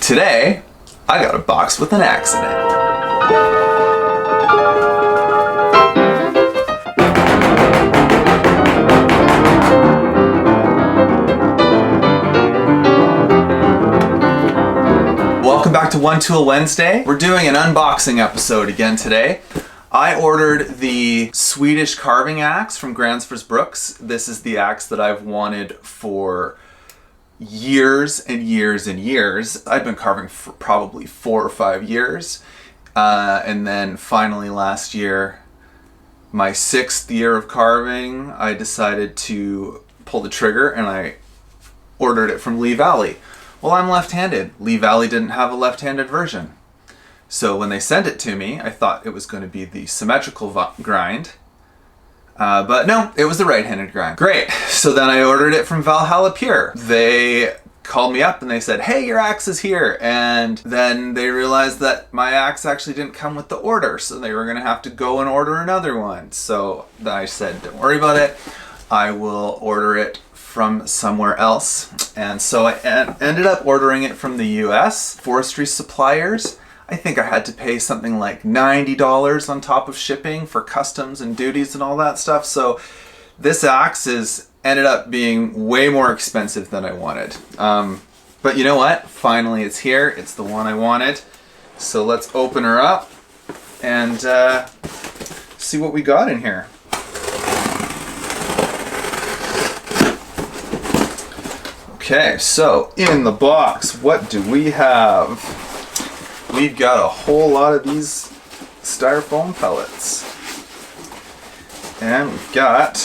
Today, I got a box with an axe in it. Welcome back to One Tool Wednesday. We're doing an unboxing episode again today. I ordered the Swedish carving axe from Gransfors Bruks. This is the axe that I've wanted for years and years and years. I've been carving for probably 4 or 5 years. And then finally last year, my 6th year of carving, I decided to pull the trigger and I ordered it from Lee Valley. Well, I'm left-handed. Lee Valley didn't have a left-handed version. So when they sent it to me, I thought it was going to be the symmetrical grind. But no, it was the right-handed grind. Great. So then I ordered it from Valhalla Pure. They called me up and they said, hey, your axe is here. And then they realized that my axe actually didn't come with the order. So they were going to have to go and order another one. So then I said, don't worry about it. I will order it from somewhere else. And so I ended up ordering it from the US forestry suppliers. I think I had to pay something like $90 on top of shipping for customs and duties and all that stuff. So this axe ended up being way more expensive than I wanted. But you know what? Finally it's here. It's the one I wanted. So let's open her up and see what we got in here. Okay, so in the box, what do we have? We've got a whole lot of these styrofoam pellets. And we've got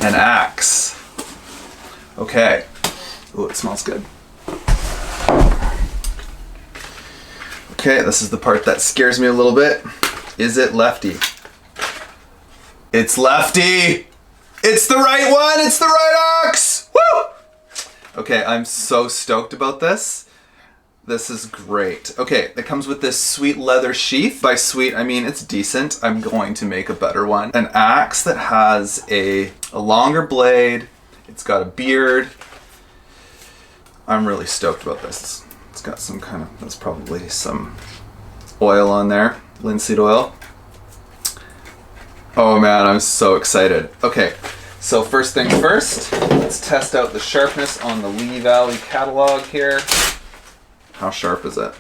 an axe. Okay. Ooh, it smells good. Okay, this is the part that scares me a little bit. Is it lefty? It's lefty! It's the right one! It's the right axe! Woo! Okay, I'm so stoked about this. This is great. Okay, it comes with this sweet leather sheath. By sweet, I mean it's decent. I'm going to make a better one. An axe that has a longer blade. It's got a beard. I'm really stoked about this. It's got some kind of, that's probably some oil on there. Linseed oil. Oh man, I'm so excited. Okay. So first things first, let's test out the sharpness on the Lee Valley catalog here. How sharp is it?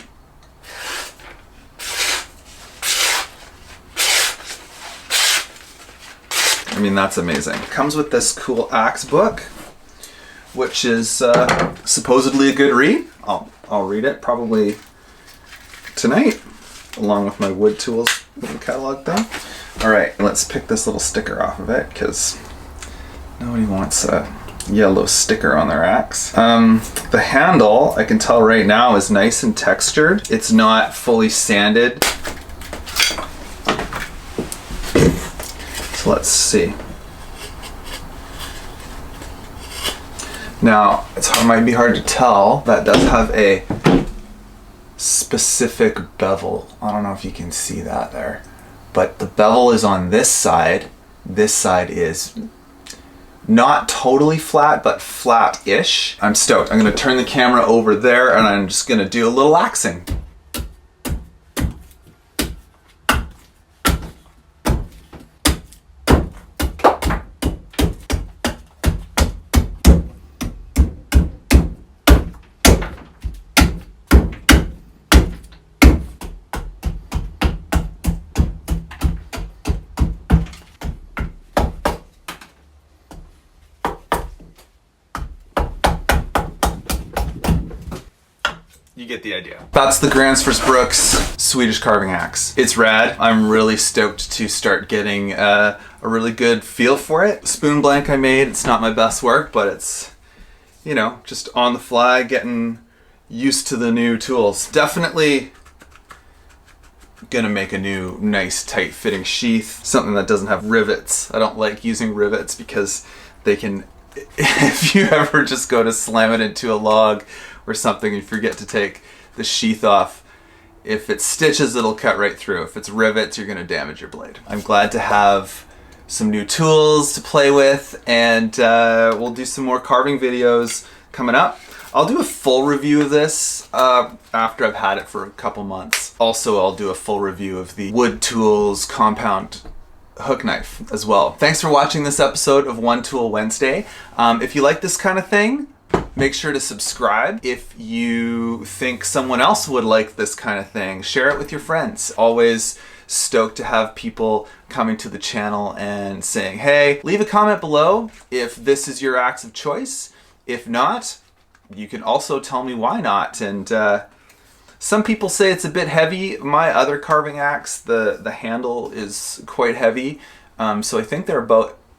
I mean, that's amazing. It comes with this cool axe book, which is supposedly a good read. I'll read it probably tonight, along with my wood tools little catalog thing. All right, let's pick this little sticker off of it, because nobody wants a yellow sticker on their axe. The handle, I can tell right now, is nice and textured. It's not fully sanded. So let's see. Now, it might be hard to tell. That does have a specific bevel. I don't know if you can see that there. But the bevel is on this side. This side is not totally flat, but flat-ish. I'm stoked. I'm gonna turn the camera over there and I'm just gonna do a little axing. You get the idea. That's the Gransfors Bruks Swedish carving axe. It's rad. I'm really stoked to start getting a really good feel for it. Spoon blank I made, it's not my best work, but it's, you know, just on the fly, getting used to the new tools. Definitely gonna make a new nice tight fitting sheath, something that doesn't have rivets. I don't like using rivets because they can, if you ever just go to slam it into a log or something and you forget to take the sheath off, if it's stitches, it'll cut right through. If it's rivets, you're gonna damage your blade. I'm glad to have some new tools to play with, and we'll do some more carving videos coming up. I'll do a full review of this after I've had it for a couple months. Also, I'll do a full review of the Wood Tools compound hook knife as well. Thanks for watching this episode of One Tool Wednesday. If you like this kind of thing, make sure to subscribe. If you think someone else would like this kind of thing, share it with your friends. Always stoked to have people coming to the channel and saying, hey, leave a comment below if this is your axe of choice. If not, you can also tell me why not. And some people say it's a bit heavy. My other carving axe, the handle is quite heavy. So I think they're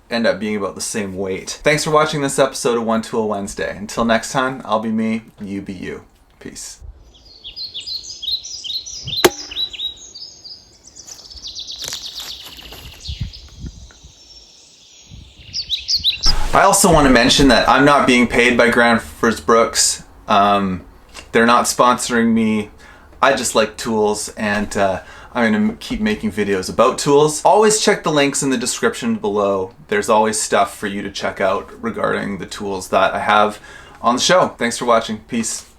end up being about the same weight. Thanks for watching this episode of One Tool Wednesday. Until next time, I'll be me, you be you. Peace. I also want to mention that I'm not being paid by Gransfors Bruks. They're not sponsoring me. I just like tools, and I'm going to keep making videos about tools. Always check the links in the description below. There's always stuff for you to check out regarding the tools that I have on the show. Thanks for watching. Peace.